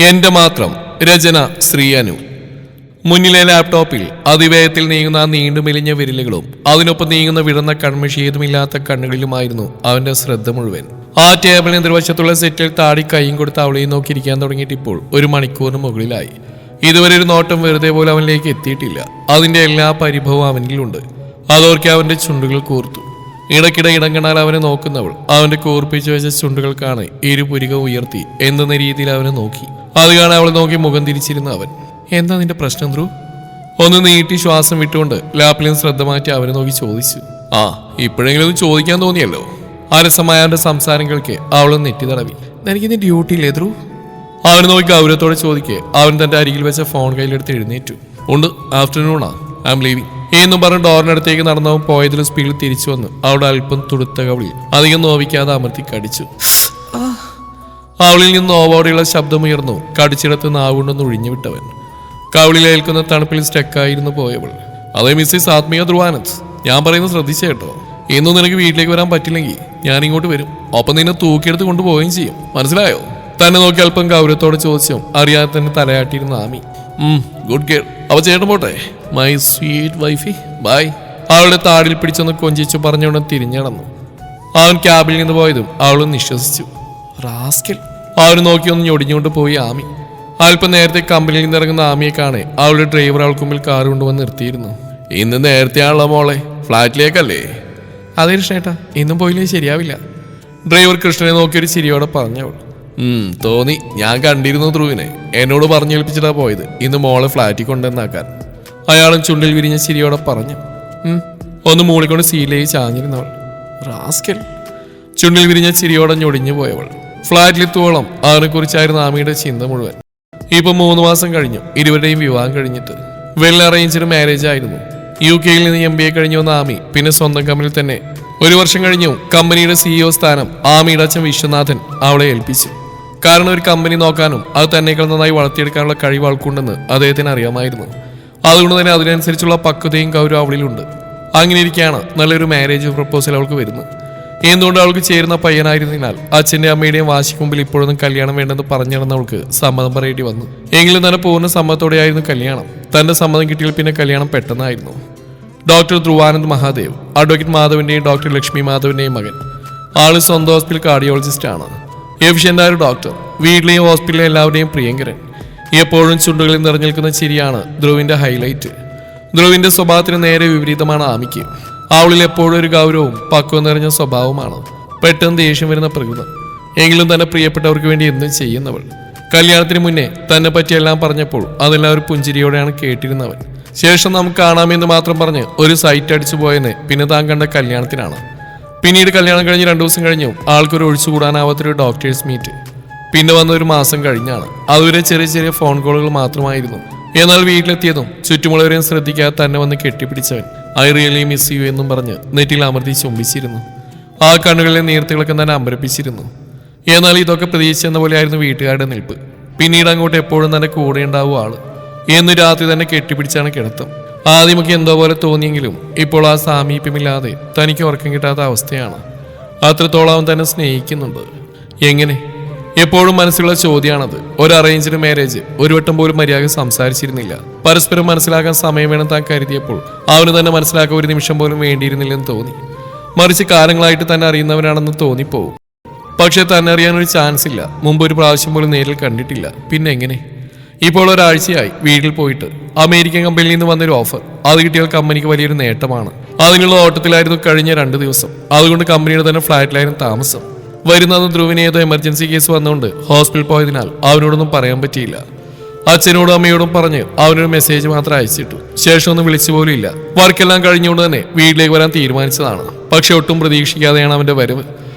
എന്റെ മാത്രം രചന ശ്രീയനു. മുന്നിലെ ലാപ്ടോപ്പിൽ അതിവേഗത്തിൽ നീങ്ങുന്ന ആ നീണ്ടു മെലിഞ്ഞ വിരലുകളും അതിനൊപ്പം നീങ്ങുന്ന വിടർന്ന കൺമഷി ഏതുമില്ലാത്ത കണ്ണുകളിലുമായിരുന്നു അവന്റെ ശ്രദ്ധ മുഴുവൻ. ആ ടേബിളിന് എതിർവശത്തുള്ള സെറ്റിൽ താടി കൈയും കൊടുത്ത് അവളെയും നോക്കിയിരിക്കാൻ തുടങ്ങിയിട്ട് ഇപ്പോൾ ഒരു മണിക്കൂറിന് മുകളിലായി. ഇതുവരെ ഒരു നോട്ടം വെറുതെ പോലും അവനിലേക്ക് എത്തിയിട്ടില്ല. അതിന്റെ എല്ലാ പരിഭവവും അവനിലുണ്ട്. അതോർക്കെ അവന്റെ ചുണ്ടുകൾ കൂർത്തു. ഇടയ്ക്കിടെ ഇടം കണ്ടാൽ അവനെ നോക്കുന്നവൾ അവന്റെ കൂർപ്പിച്ചു വെച്ച ചുണ്ടുകൾക്കാണ് ഇരുപുരികം ഉയർത്തി എന്തെന്ന രീതിയിൽ അവനെ നോക്കി. അത് കാണാൻ അവളെ നോക്കി മുഖം തിരിച്ചിരുന്ന അവൻ, എന്താ നിന്റെ പ്രശ്നം ധ്രുവ്? ഒന്ന് നീട്ടി ശ്വാസം വിട്ടുകൊണ്ട് ലാപ്പിൽ നിന്ന് ശ്രദ്ധ മാറ്റി അവനെ നോക്കി ചോദിച്ചു. ആ, ഇപ്പോഴെങ്കിലും ഒന്ന് ചോദിക്കാൻ തോന്നിയല്ലോ. അരസമായ അവന്റെ സംസാരം കേൾക്കെ അവളൊന്ന് നെറ്റി തടവി. എനിക്കിന്ന് ഡ്യൂട്ടി ഇല്ലേ ധ്രുവ്? അവനെ നോക്കി ഗൗരവത്തോടെ ചോദിക്കെ അവൻ തന്റെ അരികിൽ വെച്ച ഫോൺ കയ്യിലെടുത്ത് എഴുന്നേറ്റു. ഉണ്ട്, ആഫ്റ്റർനൂണാ, ഐ എം ലീവിങ് എന്നും പറഞ്ഞ് ഡോറിനടുത്തേക്ക് നടന്നവൻ പോയതിൽ സ്പീഡിൽ തിരിച്ചു വന്ന് അവിടെ അല്പം തുടുത്ത കവിളിൽ അധികം നോവിക്കാതെ അമർത്തി കടിച്ചു. അവളിൽ നിന്ന് നോവോടെയുള്ള ശബ്ദമുയർന്നു. കടിച്ചിടത്ത് നാവുകൊണ്ടൊന്ന് ഒഴിഞ്ഞു വിട്ടവൻ. കവിളിലേൽക്കുന്ന തണുപ്പിൽ സ്റ്റക്കായിരുന്നു പോയവൾ. അതേ മിസ്സിസ് ആത്മീയ ധ്രുവാനന്ദ്, ഞാൻ പറയുന്നത് ശ്രദ്ധിച്ച കേട്ടോ. ഇന്നും നിനക്ക് വീട്ടിലേക്ക് വരാൻ പറ്റില്ലെങ്കിൽ ഞാൻ ഇങ്ങോട്ട് വരും. ഒപ്പം നിന്നെ തൂക്കിയെടുത്ത് കൊണ്ടുപോവുകയും ചെയ്യും, മനസ്സിലായോ? തന്നെ നോക്കി അല്പം ഗൗരവത്തോടെ ചോദിച്ചു. അറിയാതെ തന്നെ തലയാട്ടിയിരുന്ന ആമി. Good girl. അപ്പൊ ചേട്ടൻ പോട്ടെ, മൈ സ്വീറ്റ് വൈഫി, ബൈ. അവളുടെ താടിൽ പിടിച്ചൊന്ന് കൊഞ്ചിച്ചു പറഞ്ഞുകൊണ്ട് തിരിഞ്ഞടന്നു. അവൻ ക്യാബിൽ നിന്ന് പോയതും അവളും നിശ്വസിച്ചു. റാസ്കൽ. അവന് നോക്കി ഒന്ന് ഞൊടിഞ്ഞുകൊണ്ട് പോയി ആമി. അല്പം നേരത്തെ കമ്പനിയിൽ നിന്ന് ഇറങ്ങുന്ന ആമിയെ കാണെ അവളുടെ ഡ്രൈവർ അവൾക്ക് മുമ്പിൽ കാർ കൊണ്ടുവന്ന് നിർത്തിയിരുന്നു. ഇന്ന് നേരത്തെയാണല്ലോ മോളെ, ഫ്ലാറ്റിലേക്കല്ലേ? അതെ കൃഷ്ണേട്ടാ, ഇന്നും പോയില്ലേ ശരിയാവില്ല. ഡ്രൈവർ കൃഷ്ണനെ നോക്കിയൊരു ചിരിയോടെ പറഞ്ഞവൾ. തോന്നി, ഞാൻ കണ്ടിരുന്നു ധ്രുവിനെ. എന്നോട് പറഞ്ഞേൽപ്പിച്ചിട്ടാ പോയത് ഇന്ന് മോളെ ഫ്ലാറ്റിൽ കൊണ്ടുവന്നാക്കാൻ. അയാളും ചുണ്ടിൽ വിരിഞ്ഞ ചിരിയോടെ പറഞ്ഞു. ഒന്ന് മൂളിക്കൊണ്ട് സീലയിൽ ചാഞ്ഞിരുന്നവൾ. റാസ്കൽ. ചുണ്ടിൽ വിരിഞ്ഞ ചിരിയോടെ ഞൊടിഞ്ഞു പോയവൾ. ഫ്ലാറ്റിലെത്തോളം അവനെക്കുറിച്ചായിരുന്നു ആമിയുടെ ചിന്ത മുഴുവൻ. ഇപ്പൊ 3 മാസം കഴിഞ്ഞു ഇരുവരുടെയും വിവാഹം കഴിഞ്ഞിട്ട്. വെൽ അറേഞ്ച്ഡ് മാരേജ് ആയിരുന്നു. UK നിന്ന് MBA കഴിഞ്ഞു വന്ന ആമി പിന്നെ സ്വന്തം കമ്പനിയിൽ തന്നെ 1 വർഷം കഴിഞ്ഞു കമ്പനിയുടെ CEO സ്ഥാനം ആമിയുടെ അച്ഛൻ വിശ്വനാഥൻ അവളെ ഏൽപ്പിച്ചു. കാരണം ഒരു കമ്പനി നോക്കാനും അത് തന്നെക്കാൾ നന്നായി വളർത്തിയെടുക്കാനുള്ള കഴിവ് ആൾക്കുണ്ടെന്ന് അദ്ദേഹത്തിന് അറിയാമായിരുന്നു. അതുകൊണ്ട് തന്നെ അതിനനുസരിച്ചുള്ള പക്വതയും ഗൗരവം അവളിലുണ്ട്. അങ്ങനെ ഇരിക്കുകയാണ് നല്ലൊരു മാരേജ് പ്രപ്പോസൽ അവൾക്ക് വരുന്നത്. എന്തുകൊണ്ട് അവൾക്ക് ചേരുന്ന പയ്യനായിരുന്നതിനാൽ അച്ഛൻ്റെ അമ്മയുടെയും വാശിക്ക് മുമ്പിൽ ഇപ്പോഴൊന്നും കല്യാണം വേണ്ടെന്ന് പറഞ്ഞു നടന്നവൾക്ക് സമ്മതം പറയേണ്ടി വന്നു. എങ്കിലും തന്നെ പൂർണ്ണ സമ്മതത്തോടെയായിരുന്നു കല്യാണം. തന്റെ സമ്മതം കിട്ടിയാൽ പിന്നെ കല്യാണം പെട്ടെന്നായിരുന്നു. ഡോക്ടർ ധ്രുവാനന്ദ് മഹാദേവ്, അഡ്വക്കേറ്റ് മാധവിന്റെയും ഡോക്ടർ ലക്ഷ്മി മാധവിന്റെയും മകൻ. ആള് സ്വന്തം ഹോസ്പിറ്റൽ കാർഡിയോളജിസ്റ്റ് ആണ്. എഫിഷ്യൻ്റായ ഒരു ഡോക്ടർ, വീട്ടിലെയും ഹോസ്പിറ്റലിലെ എല്ലാവരുടെയും പ്രിയങ്കരൻ. എപ്പോഴും ചുണ്ടുകളിൽ നിറഞ്ഞു നിൽക്കുന്ന ചിരിയാണ് ധ്രുവിന്റെ ഹൈലൈറ്റ്. ധ്രുവിന്റെ സ്വഭാവത്തിന് നേരെ വിപരീതമാണ് ആമിക്ക്. അവളിൽ എപ്പോഴും ഒരു ഗൗരവവും പക്വം നിറഞ്ഞ സ്വഭാവമാണ്. പെട്ടെന്ന് ദേഷ്യം വരുന്ന പ്രകൃതം. എങ്കിലും തന്നെ പ്രിയപ്പെട്ടവർക്ക് വേണ്ടി എന്തും ചെയ്യുന്നവൾ. കല്യാണത്തിന് മുന്നേ തന്നെ പറ്റിയെല്ലാം പറഞ്ഞപ്പോൾ അതെല്ലാം ഒരു പുഞ്ചിരിയോടെയാണ് കേട്ടിരുന്നവൻ. ശേഷം നമുക്ക് കാണാമെന്ന് മാത്രം പറഞ്ഞ് ഒരു സൈറ്റ് അടിച്ചു പോയെന്ന് പിന്നെ താൻ കണ്ട കല്യാണത്തിനാണ്. പിന്നീട് കല്യാണം കഴിഞ്ഞ് 2 ദിവസം കഴിഞ്ഞു ആൾക്കൊരു ഒഴിച്ചുകൂടാനാവാത്തൊരു ഡോക്ടേഴ്സ് മീറ്റ്. പിന്നെ വന്ന 1 മാസം കഴിഞ്ഞാണ്. അതുവരെ ചെറിയ ചെറിയ ഫോൺ കോളുകൾ മാത്രമായിരുന്നു. എന്നാൽ വീട്ടിലെത്തിയതും ചുറ്റുമുള്ളവരെയും ശ്രദ്ധിക്കാതെ തന്നെ വന്ന് കെട്ടിപ്പിടിച്ചവൻ ഐ റിയലി മിസ് യു എന്നും പറഞ്ഞ് നെറ്റിൽ അമർത്തി ചുംബിച്ചിരുന്നു. ആ കണ്ണുകളിലെ നീർത്തിളക്കം തന്നെ അമ്പരപ്പിച്ചിരുന്നു. എന്നാൽ ഇതൊക്കെ പ്രതീക്ഷിച്ചെന്ന പോലെയായിരുന്നു വീട്ടുകാരുടെ നിൽപ്പ്. പിന്നീട് അങ്ങോട്ട് എപ്പോഴും തന്നെ കൂടെ ഉണ്ടാവും ആള്. എന്ന് രാത്രി തന്നെ കെട്ടിപ്പിടിച്ചാണ് കിടത്തം. ആദ്യമൊക്കെ എന്തോ പോലെ തോന്നിയെങ്കിലും ഇപ്പോൾ ആ സാമീപ്യമില്ലാതെ തനിക്ക് ഉറക്കം കിട്ടാത്ത അവസ്ഥയാണ്. അത്രത്തോളം അവൻ തന്നെ സ്നേഹിക്കുന്നുണ്ട്. എങ്ങനെ? എപ്പോഴും മനസ്സിലുള്ള ചോദ്യമാണത്. ഒരു അറേഞ്ച്ഡ് മാരേജ് 1 വട്ടം പോലും മര്യാദ സംസാരിച്ചിരുന്നില്ല. പരസ്പരം മനസ്സിലാക്കാൻ സമയം വേണം താൻ കരുതിയപ്പോൾ അവന് തന്നെ മനസ്സിലാക്കാൻ 1 നിമിഷം പോലും വേണ്ടിയിരുന്നില്ലെന്ന് തോന്നി. മറിച്ച് കാലങ്ങളായിട്ട് തന്നെ അറിയുന്നവനാണെന്ന് തോന്നിപ്പോവും. പക്ഷെ തന്നെ അറിയാൻ ഒരു ചാൻസ് ഇല്ല. മുമ്പ് ഒരു പ്രാവശ്യം പോലും നേരിൽ കണ്ടിട്ടില്ല. പിന്നെ എങ്ങനെ? ഇപ്പോൾ ഒരാഴ്ചയായി വീട്ടിൽ പോയിട്ട്. അമേരിക്കൻ കമ്പനിയിൽ നിന്ന് വന്നൊരു ഓഫർ. അത് കിട്ടിയാൽ കമ്പനിക്ക് വലിയൊരു നേട്ടമാണ്. അതിനുള്ള ഓട്ടത്തിലായിരുന്നു കഴിഞ്ഞ 2 ദിവസം. അതുകൊണ്ട് കമ്പനിയുടെ തന്നെ ഫ്ലാറ്റിലായിരുന്നു താമസം. വരുന്നത് ധ്രുവിന് ഏതോ എമർജൻസി കേസ് വന്നുകൊണ്ട് ഹോസ്പിറ്റൽ പോയതിനാൽ അവനോടൊന്നും പറയാൻ പറ്റിയില്ല. അച്ഛനോടും അമ്മയോടും പറഞ്ഞ് അവനൊരു മെസ്സേജ് മാത്രം അയച്ചിട്ടു. ശേഷം ഒന്നും വിളിച്ചു പോലും ഇല്ല. വർക്കെല്ലാം കഴിഞ്ഞുകൊണ്ട് തന്നെ വീട്ടിലേക്ക് വരാൻ തീരുമാനിച്ചതാണ്. പക്ഷെ ഒട്ടും പ്രതീക്ഷിക്കാതെയാണ് അവന്റെ വരവ്.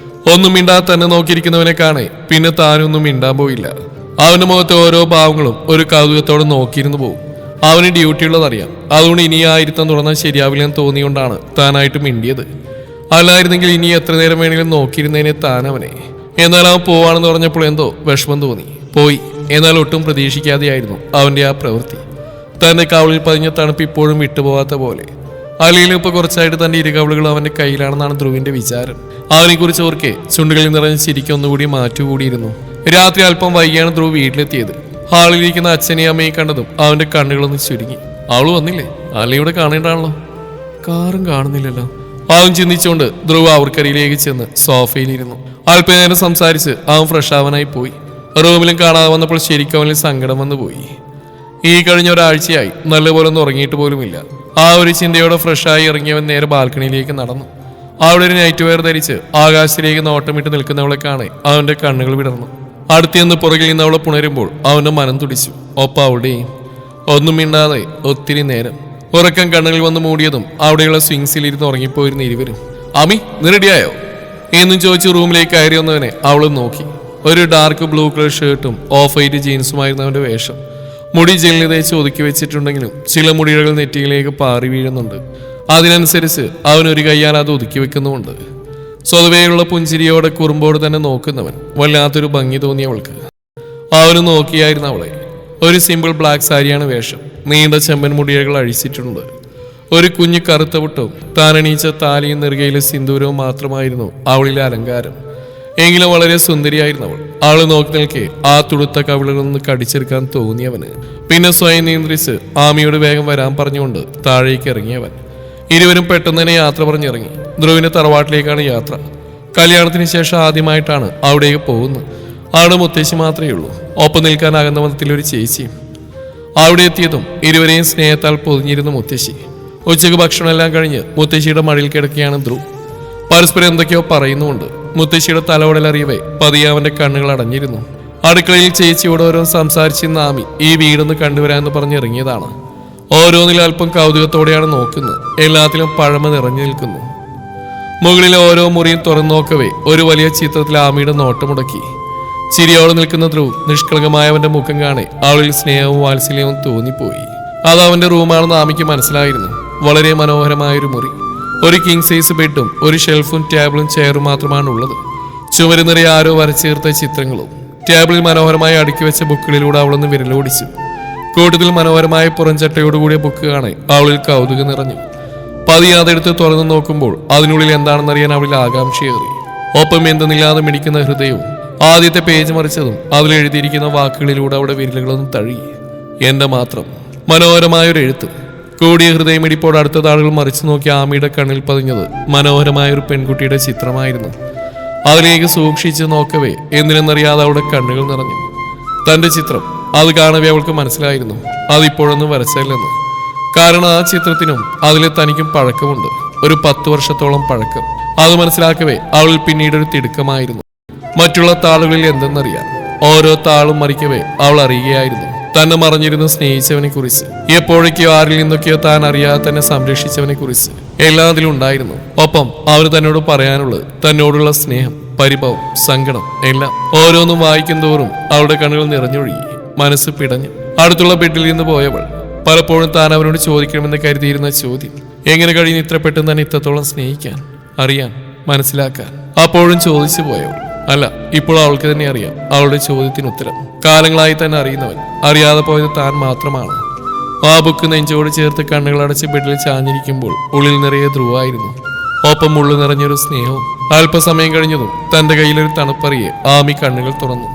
ഒന്നും മിണ്ടാതെ തന്നെ നോക്കിയിരിക്കുന്നവനെ കാണേ പിന്നെ താനൊന്നും മിണ്ടാൻ പോയില്ല. അവന്റെ മുഖത്തെ ഓരോ ഭാവങ്ങളും ഒരു കൗതുകത്തോടെ നോക്കിയിരുന്നു പോകും. അവന് ഡ്യൂട്ടി ഉള്ളതറിയാം. അതുകൊണ്ട് ഇനി ആ ഇരുത്തം തുടർന്നാൽ ശരിയാവില്ലെന്ന് തോന്നിയുകൊണ്ടാണ് താനായിട്ട് മിണ്ടിയത്. അല്ലായിരുന്നെങ്കിൽ ഇനി എത്ര നേരം വേണമെങ്കിലും നോക്കിയിരുന്നതിനെ താനവനെ. എന്നാൽ അവൻ പോവാണെന്ന് പറഞ്ഞപ്പോൾ എന്തോ വിഷമം തോന്നി. പോയി. എന്നാൽ ഒട്ടും പ്രതീക്ഷിക്കാതെയായിരുന്നു അവന്റെ ആ പ്രവൃത്തി. തന്റെ കവളിൽ പതിഞ്ഞ തണുപ്പ് ഇപ്പോഴും വിട്ടുപോകാത്ത പോലെ. അല്ലെങ്കിലും ഇപ്പൊ കുറച്ചായിട്ട് തന്റെ ഇരുകവളുകൾ അവന്റെ കയ്യിലാണെന്നാണ് ധ്രുവിന്റെ വിചാരം. അവനെ കുറിച്ച് ഓർക്കെ ചുണ്ടുകളിൽ നിറഞ്ഞ് ചിരിക്കൊന്നുകൂടി മാറ്റുകൂടിയിരുന്നു. രാത്രി അല്പം വൈകിയാണ് ധ്രുവ് വീട്ടിലെത്തിയത്. ഹാളിലിരിക്കുന്ന അച്ഛനെയും അമ്മയും കണ്ടതും അവന്റെ കണ്ണുകളൊന്ന് ചുരുങ്ങി. അവള് വന്നില്ലേ? അല്ലയുടെ കാണേണ്ടാണല്ലോ. കാറും കാണുന്നില്ലല്ലോ. അവൻ ചിന്തിച്ചുകൊണ്ട് ധ്രുവ അവർക്കരിയിലേക്ക് ചെന്ന് സോഫയിലിരുന്നു. അല്പനേരം സംസാരിച്ച് അവൻ ഫ്രഷ് ആവാനായി പോയി. റൂമിലും കാണാതെ വന്നപ്പോൾ ശരിക്കും അവനിൽ സങ്കടം വന്നു പോയി. ഈ കഴിഞ്ഞ ഒരാഴ്ചയായി നല്ലപോലെ ഒന്നും ഉറങ്ങിയിട്ട് പോലുമില്ല. ആ ഒരു ചിന്തയോടെ ഫ്രഷായി ഇറങ്ങിയവൻ നേരെ ബാൽക്കണിയിലേക്ക് നടന്നു. അവിടെ ഒരു നൈറ്റ് വെയർ ധരിച്ച് ആകാശത്തിലേക്ക് നോട്ടമിട്ട് നിൽക്കുന്നവളെ കാണെ അവന്റെ കണ്ണുകൾ വിടർന്നു. അടുത്തുനിന്ന് പുറകിൽ നിന്ന് അവളെ പുണരുമ്പോൾ അവന്റെ മനം തുടിച്ചു. ഒപ്പം അവിടെയും ഒന്നും മിണ്ടാതെ ഒത്തിരി നേരം. ഉറക്കം കണ്ണുകൾ വന്ന് മൂടിയതും അവിടെയുള്ള സ്വിങ്സിലിരുന്ന് ഉറങ്ങിപ്പോയിരുന്ന ഇരുവരും. അമി, നീ റെഡിയായോ എന്നും ചോദിച്ച് റൂമിലേക്ക് കയറി വന്നവനെ അവളും നോക്കി. ഒരു ഡാർക്ക് ബ്ലൂ കളർ ഷർട്ടും ഓഫ് വൈറ്റ് ജീൻസുമായിരുന്നു അവന്റെ വേഷം. മുടി ജെല്ലിൽ തേച്ച് ഒതുക്കി വെച്ചിട്ടുണ്ടെങ്കിലും ചില മുടികൾ നെറ്റിയിലേക്ക് പാറി വീഴുന്നുണ്ട്. അതിനനുസരിച്ച് അവൻ ഒരു കയ്യാൽ അത് ഒതുക്കി വെക്കുന്നുമുണ്ട്. സ്വതവേയുള്ള പുഞ്ചിരിയോടെ കുറുമ്പോട് തന്നെ നോക്കുന്നവൻ വല്ലാത്തൊരു ഭംഗി തോന്നിയവൾക്ക്. അവന് നോക്കിയായിരുന്നു അവളെ. ഒരു സിമ്പിൾ ബ്ലാക്ക് സാരിയാണ് വേഷം. നീണ്ട ചെമ്പൻ മുടികൾ അഴിച്ചിട്ടുണ്ട്. ഒരു കുഞ്ഞു കറുത്ത പുട്ടും താനണീച്ച താലിയും നെറുകയിലെ സിന്ദൂരവും മാത്രമായിരുന്നു അവളിലെ അലങ്കാരം. എങ്കിലും വളരെ സുന്ദരിയായിരുന്നു അവൾ. അവള് നോക്കി നിൽക്കെ ആ തുടുത്ത കവിളുകളൊന്ന് കടിച്ചെടുക്കാൻ തോന്നിയവന് പിന്നെ സ്വയം നിയന്ത്രിച്ച് ആമിയോട് വേഗം വരാൻ പറഞ്ഞുകൊണ്ട് താഴേക്ക് ഇറങ്ങിയവൻ. ഇരുവരും പെട്ടെന്ന് തന്നെ യാത്ര പറഞ്ഞിറങ്ങി. ധ്രുവിന്റെ തറവാട്ടിലേക്കാണ് യാത്ര. കല്യാണത്തിന് ശേഷം ആദ്യമായിട്ടാണ് അവിടേക്ക് പോകുന്നത്. അവിടെ മുത്തശ്ശി മാത്രമേ ഉള്ളൂ. ഒപ്പം നിൽക്കാനാകുന്ന മതത്തിലൊരു ചേച്ചിയും. അവിടെ എത്തിയതും ഇരുവരെയും സ്നേഹത്താൽ പൊതിഞ്ഞിരുന്ന മുത്തശ്ശി. ഉച്ചയ്ക്ക് ഭക്ഷണമെല്ലാം കഴിഞ്ഞ് മുത്തശ്ശിയുടെ മടിയിൽ കിടക്കുകയാണ് ധ്രുവ്. പരസ്പരം എന്തൊക്കെയോ പറയുന്നുമുണ്ട്. മുത്തശ്ശിയുടെ തലവടലറിയവേ പതിയെ അവന്റെ കണ്ണുകൾ അടഞ്ഞിരുന്നു. അടുക്കളയിൽ ചേച്ചിയോട് ഓരോന്ന് സംസാരിച്ചിരുന്ന ആമി ഈ വീടൊന്ന് കണ്ടുവരാമെന്ന് പറഞ്ഞിറങ്ങിയതാണ്. ഓരോന്നിലും അല്പം കൗതുകത്തോടെയാണ് നോക്കുന്നത്. എല്ലാത്തിലും പഴമ നിറഞ്ഞു നിൽക്കുന്നു. മുകളിലെ ഓരോ മുറിയും തുറന്നു നോക്കവേ ഒരു വലിയ ചിത്രത്തിൽ ആമിയുടെ നോട്ടമുടക്കി. ചിരിയോടെ നിൽക്കുന്ന ധ്രുവ് നിഷ്കളങ്കമായവന്റെ മുഖം കാണെ അവളിൽ സ്നേഹവും വാത്സല്യവും തോന്നിപ്പോയി. അത് അവന്റെ റൂമാണെന്ന് ആമിക്ക് മനസ്സിലായിരുന്നു. വളരെ മനോഹരമായൊരു മുറി. ഒരു കിങ് സൈസ് ബെഡും ഒരു ഷെൽഫും ടേബിളും ചെയറും മാത്രമാണ് ഉള്ളത്. ചുമര് നിറയെ ആരോ വരച്ചേർത്ത ചിത്രങ്ങളും. ടേബിളിൽ മനോഹരമായി അടുക്കി വെച്ച ബുക്കുകളിലൂടെ അവളൊന്ന് വിരലോടിച്ചു. കൂട്ടത്തിൽ മനോഹരമായ പുറംചട്ടയോടുകൂടിയ ബുക്ക് കാണെ അവളിൽ കൗതുകം നിറഞ്ഞു. പതിയെ അതെടുത്ത് തുറന്നു നോക്കുമ്പോൾ അതിനുള്ളിൽ എന്താണെന്നറിയാൻ അവളിൽ ആകാംക്ഷയേറി. ഒപ്പം എന്തെന്നില്ലാതെ മിടിക്കുന്ന ഹൃദയവും. ആദ്യത്തെ പേജ് മറിച്ചതും അതിലെഴുതിയിരിക്കുന്ന വാക്കുകളിലൂടെ അവിടെ വിരലുകളൊന്നും തഴുകി. എന്റെ മാത്രം മനോഹരമായൊരു എഴുത്ത്. കൂടിയ ഹൃദയമിടിപ്പോട് അടുത്ത താളുകൾ മറിച്ചു നോക്കി ആമിയുടെ കണ്ണിൽ പതിഞ്ഞത് മനോഹരമായൊരു പെൺകുട്ടിയുടെ ചിത്രമായിരുന്നു. അതിലേക്ക് സൂക്ഷിച്ച് നോക്കവേ എന്തിനെന്നറിയാതെ അവളുടെ കണ്ണുകൾ നിറഞ്ഞു. തന്റെ ചിത്രം അത് കാണവേ അവൾക്ക് മനസ്സിലായിരുന്നു അതിപ്പോഴൊന്നും വരച്ചല്ലെന്ന്. കാരണം ആ ചിത്രത്തിനും അതിലെ തനിക്കും പഴക്കമുണ്ട്. ഒരു 10 വർഷത്തോളം പഴക്കം. അത് മനസ്സിലാക്കവേ അവളിൽ പിന്നീടൊരു തിടുക്കമായിരുന്നു. മറ്റുള്ള താളുകളിൽ എന്തെന്നറിയാൻ. ഓരോ താളും മറിക്കവേ അവൾ അറിയുകയായിരുന്നു തന്നെ മറഞ്ഞിരുന്ന് സ്നേഹിച്ചവനെ കുറിച്ച്. എപ്പോഴൊക്കെയോ ആരിൽ നിന്നൊക്കെയോ താൻ അറിയാതെ തന്നെ സംരക്ഷിച്ചവനെ കുറിച്ച്. എല്ലാം അതിലുണ്ടായിരുന്നു. ഒപ്പം അവന് തന്നോട് പറയാനുള്ളത്, തന്നോടുള്ള സ്നേഹം, പരിഭവം, സങ്കടം എല്ലാം. ഓരോന്നും വായിക്കും തോറും അവളുടെ കണ്ണുകൾ നിറഞ്ഞൊഴുകി. മനസ്സ് പിടഞ്ഞു. അടുത്തുള്ള ബെഡിൽ നിന്ന് പോയവൾ പലപ്പോഴും താൻ അവനോട് ചോദിക്കണമെന്ന് കരുതിയിരുന്ന ചോദ്യം, എങ്ങനെ കഴിയുന്നു ഇത്ര പെട്ടെന്ന് തന്നെ ഇത്രത്തോളം സ്നേഹിക്കാൻ, അറിയാൻ, മനസ്സിലാക്കാൻ? അപ്പോഴും ചോദിച്ചു പോയവൾ. അല്ല, ഇപ്പോൾ അവൾക്ക് തന്നെ അറിയാം അവളുടെ ചോദ്യത്തിന് ഉത്തരം. കാലങ്ങളായി തന്നെ അറിയുന്നവൻ അറിയാതെ പോയത് താൻ മാത്രമാണ്. ആ ബുക്ക് നെഞ്ചോട് ചേർത്ത് കണ്ണുകളടച്ച് ബെഡിൽ ചാഞ്ഞിരിക്കുമ്പോൾ ഉള്ളിൽ നിറയെ ധ്രുവായിരുന്നു. ഒപ്പം ഉള്ളു നിറഞ്ഞൊരു സ്നേഹവും. അല്പസമയം കഴിഞ്ഞതും തന്റെ കയ്യിലൊരു തണുപ്പറിയെ ആമി കണ്ണുകൾ തുറന്നു.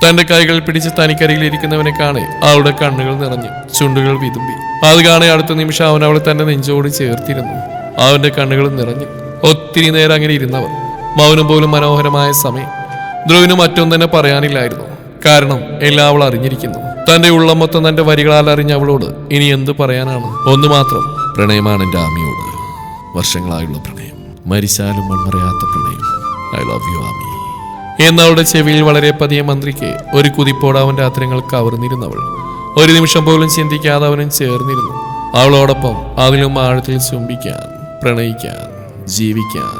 തന്റെ കൈകൾ പിടിച്ച് തനിക്കരികിലിരിക്കുന്നവനെ കാണെ അവളുടെ കണ്ണുകൾ നിറഞ്ഞു, ചുണ്ടുകൾ വിതുമ്പി. അത് കാണെ അടുത്ത നിമിഷം അവൻ അവളെ തന്റെ നെഞ്ചോട് ചേർത്തിരുന്നു. അവന്റെ കണ്ണുകൾ നിറഞ്ഞു. ഒത്തിരി നേരം അങ്ങനെ ഇരുന്നവർ. മൗനം പോലും മനോഹരമായ സമയം. ധ്രുവിന് മറ്റൊന്നും തന്നെ പറയാനില്ലായിരുന്നു. കാരണം എല്ലാം അവൾ അറിഞ്ഞിരിക്കുന്നു. തന്റെ ഉള്ളം മൊത്തം തന്റെ വരികളാൽ അറിഞ്ഞ അവളോട് ഇനി എന്ത് പറയാനാണ്? ഒന്ന് മാത്രം, പ്രണയമാണ് എൻ്റെ ആമിയോട്. വർഷങ്ങളായുള്ള പ്രണയം, മരിച്ചാലും മൺമറയാത്ത പ്രണയം. ഐ ലവ് യു ആമി എന്നവളുടെ ചെവിയിൽ വളരെ പതിയെ മന്ത്രിക്ക് ഒരു കുതിപ്പോട് അവന്റെ അത്തരങ്ങൾ കവർന്നിരുന്നവൾ. ഒരു നിമിഷം പോലും ചിന്തിക്കാതെ അവനും ചേർന്നിരുന്നു. അവളോടൊപ്പം അതിലും ആഴത്തിൽ ചുംബിക്കാൻ, പ്രണയിക്കാൻ, ജീവിക്കാൻ.